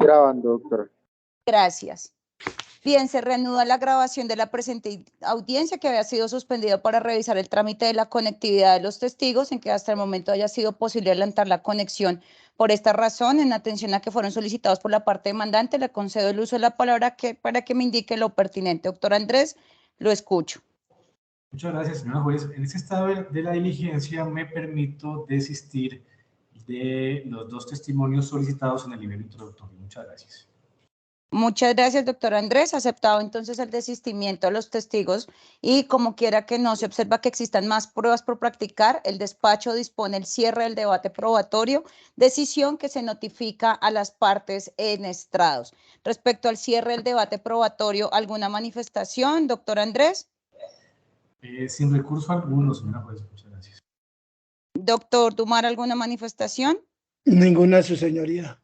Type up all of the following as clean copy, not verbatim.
Grabando, doctora. Gracias. Bien, se reanuda la grabación de la presente audiencia que había sido suspendida para revisar el trámite de la conectividad de los testigos, en que hasta el momento haya sido posible adelantar la conexión. Por esta razón, en atención a que fueron solicitados por la parte demandante, le concedo el uso de la palabra para que me indique lo pertinente. Doctor Andrés, lo escucho. Muchas gracias, señora juez. En este estado de la diligencia me permito desistir de los dos testimonios solicitados en el nivel introductorio. Muchas gracias. Muchas gracias, doctor Andrés. Aceptado entonces el desistimiento de los testigos y como quiera que no se observa que existan más pruebas por practicar, el despacho dispone el cierre del debate probatorio, decisión que se notifica a las partes en estrados. Respecto al cierre del debate probatorio, ¿alguna manifestación, doctor Andrés? Sin recurso alguno, señora juez. Muchas gracias. Doctor Dumar, ¿alguna manifestación? Ninguna, su señoría.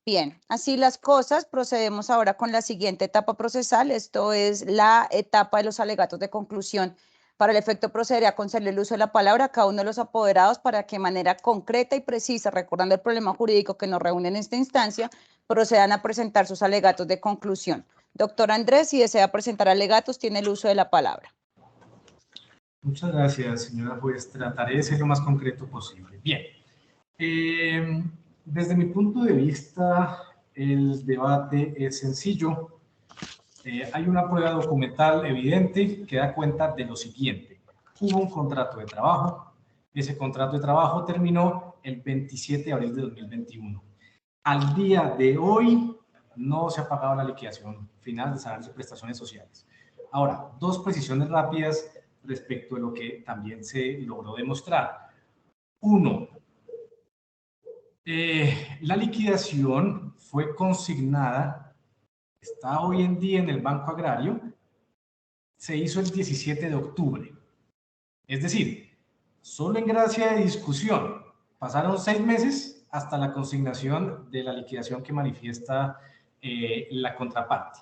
Bien, así las cosas, procedemos ahora con la siguiente etapa procesal, esto es la etapa de los alegatos de conclusión. Para el efecto procederé a concederle el uso de la palabra a cada uno de los apoderados para que de manera concreta y precisa, recordando el problema jurídico que nos reúne en esta instancia, procedan a presentar sus alegatos de conclusión. Doctor Andrés, si desea presentar alegatos, tiene el uso de la palabra. Muchas gracias, señora juez. Trataré de ser lo más concreto posible. Bien. Desde mi punto de vista, el debate es sencillo. Hay una prueba documental evidente que da cuenta de lo siguiente. Hubo un contrato de trabajo. Ese contrato de trabajo terminó el 27 de abril de 2021. Al día de hoy no se ha pagado la liquidación final de salarios y prestaciones sociales. Ahora, dos precisiones rápidas respecto de lo que también se logró demostrar. Uno, la liquidación fue consignada, está hoy en día en el Banco Agrario, se hizo el 17 de octubre. Es decir, solo en gracia de discusión pasaron 6 meses hasta la consignación de la liquidación que manifiesta la contraparte.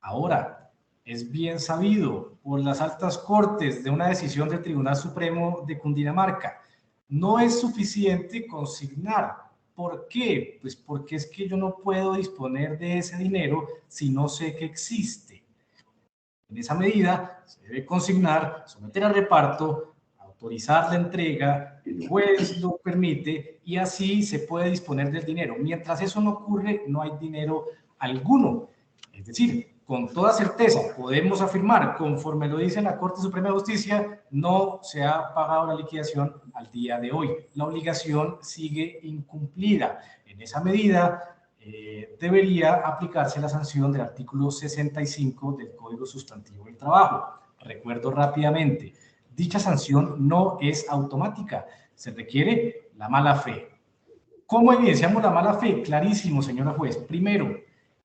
Ahora, es bien sabido por las altas cortes de una decisión del Tribunal Supremo de Cundinamarca, no es suficiente consignar. ¿Por qué? Pues porque es que yo no puedo disponer de ese dinero si no sé que existe. En esa medida, se debe consignar, someter a reparto, autorizar la entrega, el juez lo permite y así se puede disponer del dinero. Mientras eso no ocurre, no hay dinero alguno. Es decir, con toda certeza podemos afirmar, conforme lo dice la Corte Suprema de Justicia, no se ha pagado la liquidación al día de hoy. La obligación sigue incumplida. En esa medida, debería aplicarse la sanción del artículo 65 del Código Sustantivo del Trabajo. Recuerdo rápidamente, dicha sanción no es automática, se requiere la mala fe. ¿Cómo evidenciamos la mala fe? Clarísimo, señora juez. Primero,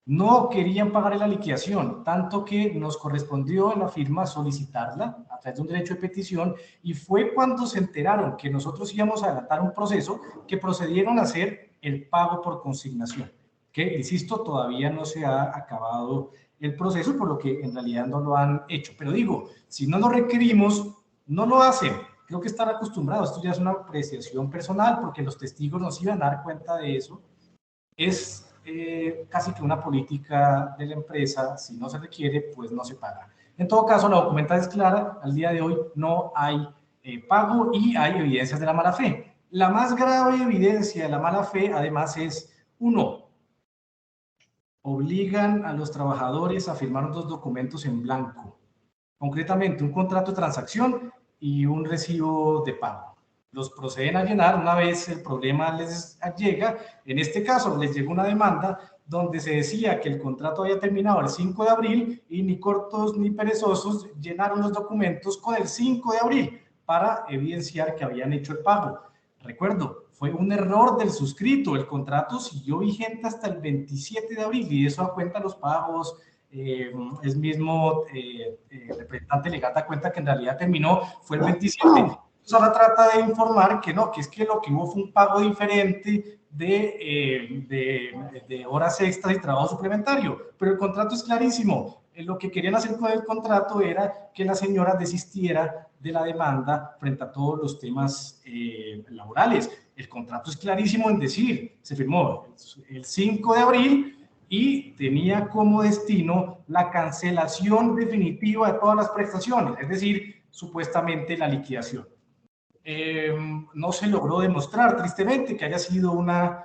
no querían pagar la liquidación, tanto que nos correspondió en la firma solicitarla a través de un derecho de petición y fue cuando se enteraron que nosotros íbamos a adelantar un proceso que procedieron a hacer el pago por consignación, que, insisto, todavía no se ha acabado el proceso, por lo que en realidad no lo han hecho. Pero digo, si no lo requerimos, no lo hacen. Creo que están acostumbrados. Esto ya es una apreciación personal, porque los testigos nos iban a dar cuenta de eso. Es casi que una política de la empresa. Si no se requiere, pues no se paga. En todo caso, la documentación es clara. Al día de hoy no hay pago y hay evidencias de la mala fe. La más grave evidencia de la mala fe, además, es, uno, obligan a los trabajadores a firmar dos documentos en blanco, concretamente un contrato de transacción y un recibo de pago. Los proceden a llenar una vez el problema les llega. En este caso, les llegó una demanda donde se decía que el contrato había terminado el 5 de abril y ni cortos ni perezosos llenaron los documentos con el 5 de abril para evidenciar que habían hecho el pago. Recuerdo, fue un error del suscrito, el contrato siguió vigente hasta el 27 de abril y eso da cuenta los pagos. El mismo representante legal da cuenta que en realidad terminó, fue el 27. Entonces ahora trata de informar que no, que es que lo que hubo fue un pago diferente de horas extras y trabajo suplementario, pero el contrato es clarísimo. Lo que querían hacer con el contrato era que la señora desistiera de la demanda frente a todos los temas laborales. El contrato es clarísimo en decir, se firmó el 5 de abril, y tenía como destino la cancelación definitiva de todas las prestaciones, es decir, supuestamente la liquidación. No se logró demostrar, tristemente, que haya sido una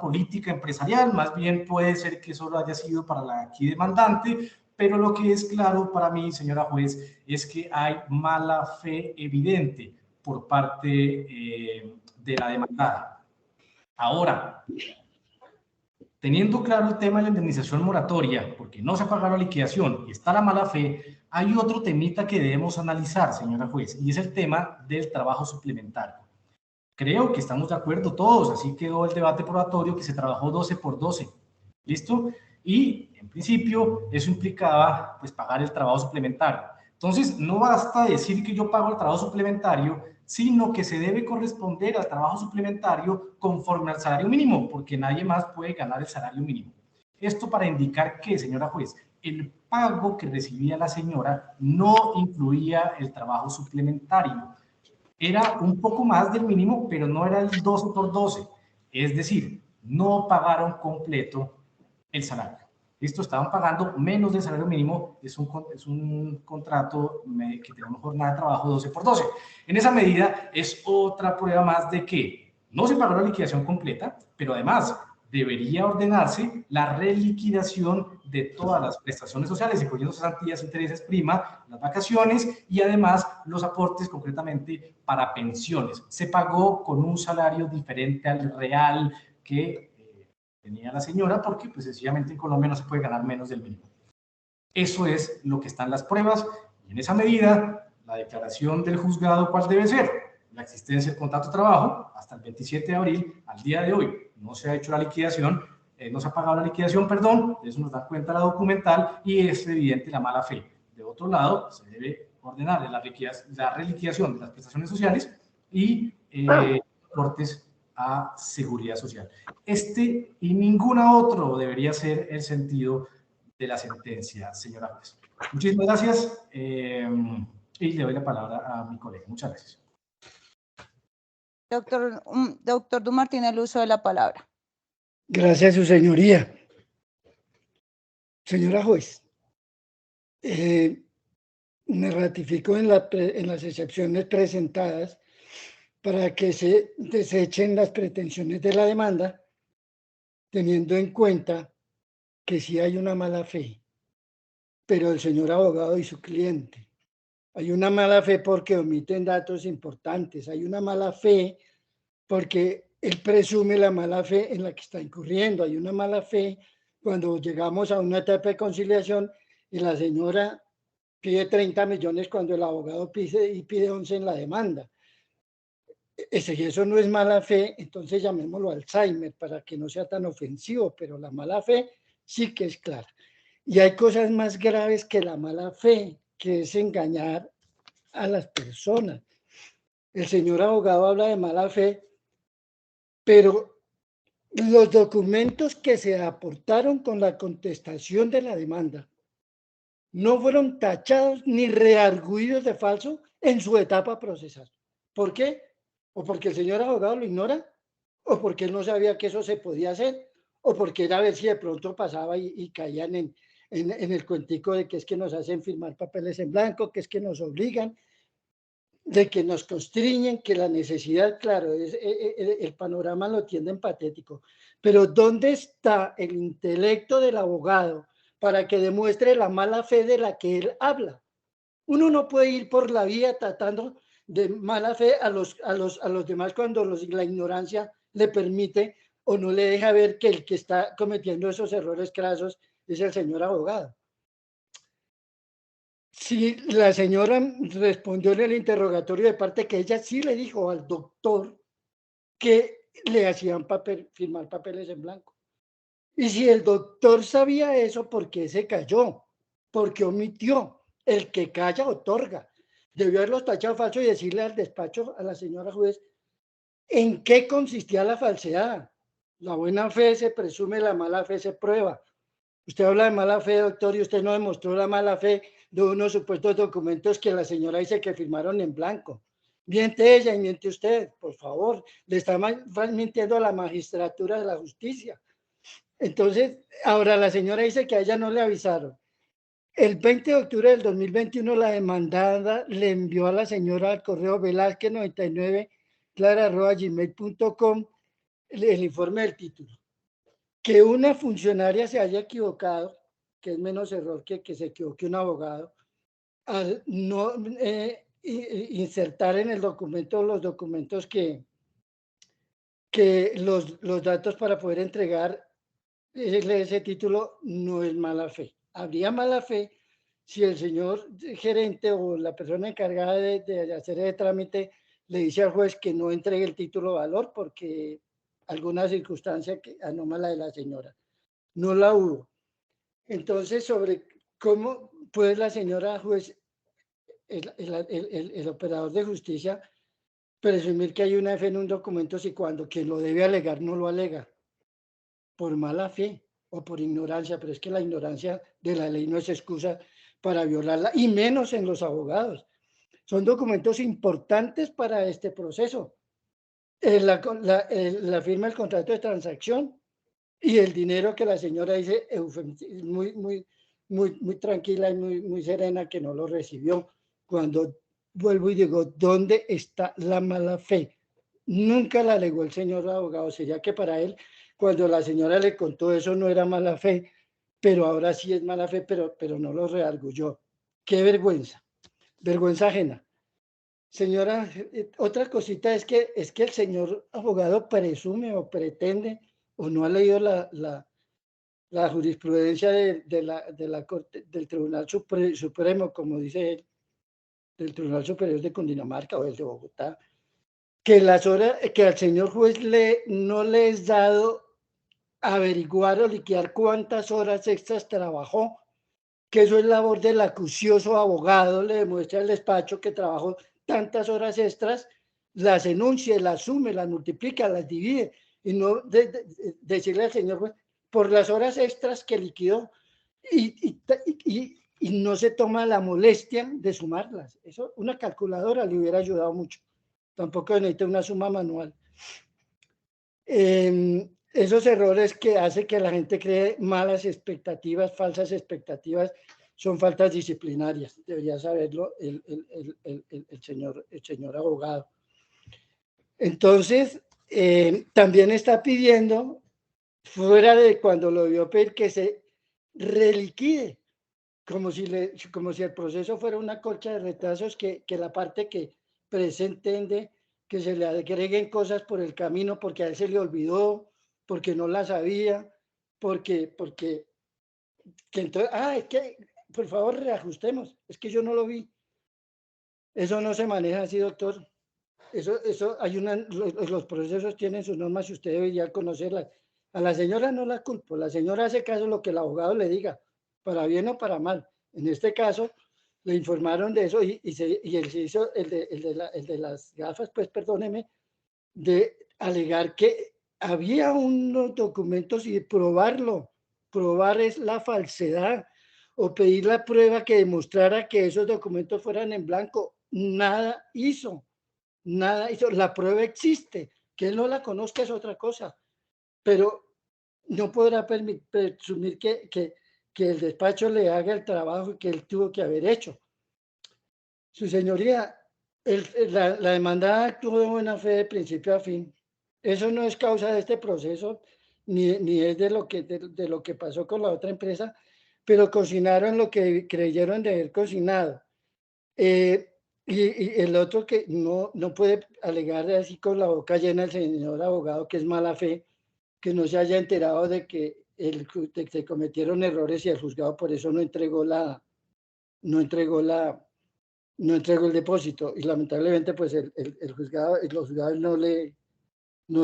política empresarial, más bien puede ser que solo haya sido para la aquí demandante, pero lo que es claro para mí, señora juez, es que hay mala fe evidente por parte de la demandada. Ahora, teniendo claro el tema de la indemnización moratoria, porque no se ha pagado la liquidación y está la mala fe, hay otro temita que debemos analizar, señora juez, y es el tema del trabajo suplementario. Creo que estamos de acuerdo todos, así quedó el debate probatorio que se trabajó 12 por 12, ¿listo? Y en principio eso implicaba pues pagar el trabajo suplementario. Entonces no basta decir que yo pago el trabajo suplementario, sino que se debe corresponder al trabajo suplementario conforme al salario mínimo, porque nadie más puede ganar el salario mínimo. Esto para indicar que, señora juez, el pago que recibía la señora no incluía el trabajo suplementario. Era un poco más del mínimo, pero no era el 12 por 12. Es decir, no pagaron completo el salario. ¿Listo? Estaban pagando menos del salario mínimo. Es un contrato que tiene una jornada de trabajo 12 por 12. En esa medida es otra prueba más de que no se pagó la liquidación completa, pero además debería ordenarse la reliquidación de todas las prestaciones sociales, incluyendo cesantías, intereses, prima, las vacaciones y además los aportes concretamente para pensiones. Se pagó con un salario diferente al real que tenía la señora porque pues sencillamente en Colombia no se puede ganar menos del mínimo. Eso es lo que están las pruebas y en esa medida la declaración del juzgado, ¿cuál debe ser? La existencia del contrato de trabajo hasta el 27 de abril al día de hoy. No se ha hecho la liquidación, no se ha pagado la liquidación, perdón, de eso nos da cuenta la documental y es evidente la mala fe. De otro lado, se debe ordenar la reliquidación de las prestaciones sociales y aportes a seguridad social. Este y ninguna otro debería ser el sentido de la sentencia, señora juez. Muchísimas gracias y le doy la palabra a mi colega. Muchas gracias. Doctor Dumar tiene el uso de la palabra. Gracias, su señoría. Señora juez, me ratifico en las excepciones presentadas para que se desechen las pretensiones de la demanda, teniendo en cuenta que sí hay una mala fe, pero el señor abogado y su cliente. Hay una mala fe porque omiten datos importantes, hay una mala fe porque él presume la mala fe en la que está incurriendo, hay una mala fe cuando llegamos a una etapa de conciliación y la señora pide 30 millones cuando el abogado pide 11 en la demanda. Si eso no es mala fe, entonces llamémoslo Alzheimer para que no sea tan ofensivo, pero la mala fe sí que es clara. Y hay cosas más graves que la mala fe, que es engañar a las personas. El señor abogado habla de mala fe, pero los documentos que se aportaron con la contestación de la demanda no fueron tachados ni reargüidos de falso en su etapa procesal. ¿Por qué? O porque el señor abogado lo ignora, o porque él no sabía que eso se podía hacer, o porque era a ver si de pronto pasaba y caían en el cuentico de que es que nos hacen firmar papeles en blanco, que es que nos obligan, de que nos constriñen, que la necesidad, claro, el panorama lo tienden patético. Pero ¿dónde está el intelecto del abogado para que demuestre la mala fe de la que él habla? Uno no puede ir por la vía tratando de mala fe a los demás cuando la ignorancia le permite o no le deja ver que el que está cometiendo esos errores crasos es el señor abogado. Si la señora respondió en el interrogatorio de parte que ella sí le dijo al doctor que le hacían firmar papeles en blanco. Y si el doctor sabía eso, ¿por qué se cayó? ¿Por qué omitió? El que calla otorga. Debió haberlos tachado falso y decirle al despacho, a la señora juez, ¿en qué consistía la falsedad? La buena fe se presume, la mala fe se prueba. Usted habla de mala fe, doctor, y usted no demostró la mala fe de unos supuestos documentos que la señora dice que firmaron en blanco. Miente ella y miente usted, por favor. Le está mintiendo a la magistratura de la justicia. Entonces, ahora la señora dice que a ella no le avisaron. El 20 de octubre del 2021, la demandada le envió a la señora al correo velázquez99clara@gmail.com el informe del título. Que una funcionaria se haya equivocado, que es menos error que se equivoque un abogado, al no insertar en el documento los documentos que los datos para poder entregar ese título, no es mala fe. Habría mala fe si el señor gerente o la persona encargada de hacer el trámite le dice al juez que no entregue el título de valor porque alguna circunstancia que anómala de la señora. No la hubo. Entonces, sobre cómo puede la señora juez, el operador de justicia, presumir que hay una fe en un documento si cuando quien lo debe alegar no lo alega, por mala fe o por ignorancia, pero es que la ignorancia de la ley no es excusa para violarla, y menos en los abogados. Son documentos importantes para este proceso. La firma del contrato de transacción y el dinero que la señora dice muy tranquila y muy serena que no lo recibió. Cuando vuelvo y digo, ¿dónde está la mala fe? Nunca la alegó el señor abogado. Sería que para él, cuando la señora le contó eso, no era mala fe, pero ahora sí es mala fe, pero no lo reargulló. Qué vergüenza, vergüenza ajena. Señora, otra cosita es que el señor abogado presume o pretende o no ha leído la jurisprudencia de la Corte, del Tribunal Supremo, como dice él, del Tribunal Superior de Cundinamarca o el de Bogotá, que las horas que al señor juez no le es dado averiguar o liquidar cuántas horas extras trabajó, que eso es labor del acucioso abogado, le demuestra al despacho que trabajó tantas horas extras, las enuncia, las sume, las multiplica, las divide, y no decirle al señor juez por las horas extras que liquidó y no se toma la molestia de sumarlas. Eso, una calculadora le hubiera ayudado mucho. Tampoco necesita una suma manual. Esos errores que hace que la gente cree malas expectativas, falsas expectativas, son faltas disciplinarias. Debería saberlo el señor abogado. Entonces, también está pidiendo, fuera de cuando lo vio pedir, que se reliquide, como si el proceso fuera una colcha de retazos que la parte que presente que se le agreguen cosas por el camino porque a él se le olvidó, porque no la sabía, porque que entonces, es que por favor reajustemos, es que yo no lo vi. Eso no se maneja así, doctor. Eso hay los procesos tienen sus normas y usted debería conocerlas. A la señora no la culpo, la señora hace caso de lo que el abogado le diga, para bien o para mal. En este caso, le informaron de eso y él se hizo el de las gafas, pues perdóneme, de alegar que había unos documentos y probarlo. Probar es la falsedad o pedir la prueba que demostrara que esos documentos fueran en blanco. Nada hizo. Nada hizo. La prueba existe. Que él no la conozca es otra cosa. Pero no podrá presumir que el despacho le haga el trabajo que él tuvo que haber hecho. Su señoría, la demandada actuó de buena fe de principio a fin. Eso no es causa de este proceso, ni es de lo que pasó con la otra empresa, pero cocinaron lo que creyeron de haber cocinado. Y el otro que no puede alegar así con la boca llena el señor abogado, que es mala fe, que no se haya enterado de que se cometieron errores y el juzgado por eso no entregó el depósito y lamentablemente pues el juzgado, los juzgados no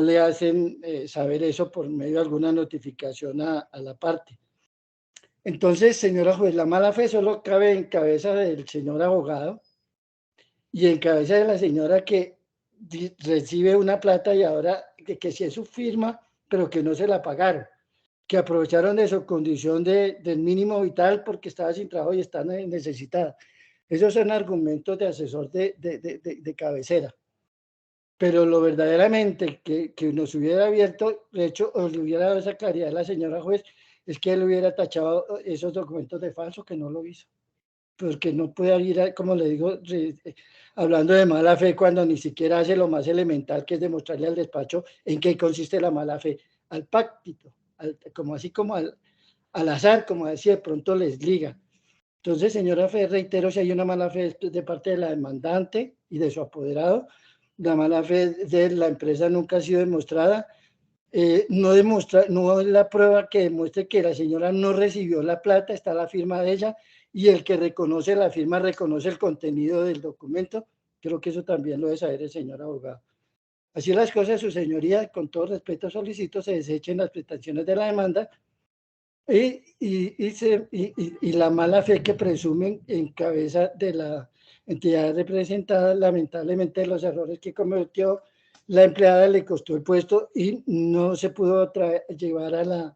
le hacen saber eso por medio de alguna notificación a la parte. Entonces, señora juez, la mala fe solo cabe en cabeza del señor abogado y en cabeza de la señora que recibe una plata y ahora que sí es su firma, pero que no se la pagaron, que aprovecharon de su condición del mínimo vital porque estaba sin trabajo y está necesitada. Esos son argumentos de asesor de cabecera. pero lo verdaderamente que nos hubiera abierto, de hecho, o le hubiera dado esa claridad a la señora juez, es que él hubiera tachado esos documentos de falso, que no lo hizo. Porque no puede ir, como le digo, hablando de mala fe cuando ni siquiera hace lo más elemental, que es demostrarle al despacho en qué consiste la mala fe, al pactito, como así como al azar, como así de pronto les liga. Entonces, señora Fe, reitero, si hay una mala fe de parte de la demandante y de su apoderado, la mala fe de la empresa nunca ha sido demostrada. No es la prueba que demuestre que la señora no recibió la plata, está la firma de ella, y el que reconoce la firma reconoce el contenido del documento. Creo que eso también lo debe saber el señor abogado. Así las cosas, su señoría, con todo respeto solicito se desechen las prestaciones de la demanda y la mala fe que presumen en cabeza de la entidad representada, lamentablemente los errores que cometió la empleada le costó el puesto y no se pudo llevar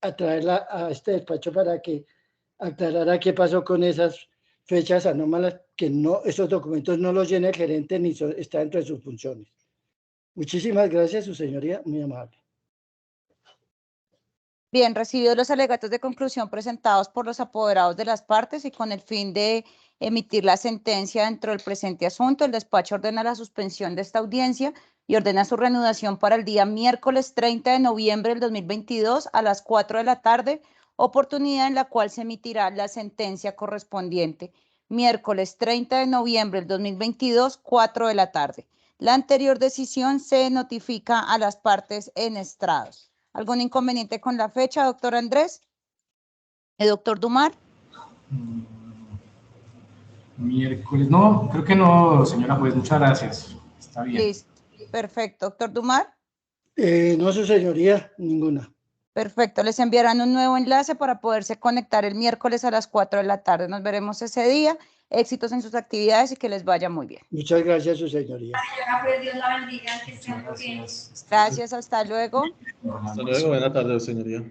a traerla a este despacho para que aclarara qué pasó con esas fechas anómalas, que no, esos documentos no los llena el gerente ni está dentro de sus funciones. Muchísimas gracias, su señoría, muy amable. Bien, recibidos los alegatos de conclusión presentados por los apoderados de las partes y con el fin de emitir la sentencia dentro del presente asunto, el despacho ordena la suspensión de esta audiencia y ordena su reanudación para el día miércoles 30 de noviembre del 2022 a las 4 de la tarde, oportunidad en la cual se emitirá la sentencia correspondiente. Miércoles 30 de noviembre del 2022, 4 de la tarde. La anterior decisión se notifica a las partes en estrados. ¿Algún inconveniente con la fecha, doctor Andrés? ¿El doctor Dumar? Miércoles. No, creo que no, señora juez. Muchas gracias. Está bien. Listo. Perfecto. ¿Doctor Dumar? No, su señoría, ninguna. Perfecto. Les enviarán un nuevo enlace para poderse conectar el miércoles a las 4 de la tarde. Nos veremos ese día. Éxitos en sus actividades y que les vaya muy bien. Muchas gracias, su señoría. Dios la bendiga. Que estén muy bien. Gracias. Hasta luego. Hasta luego, buena tarde, señoría.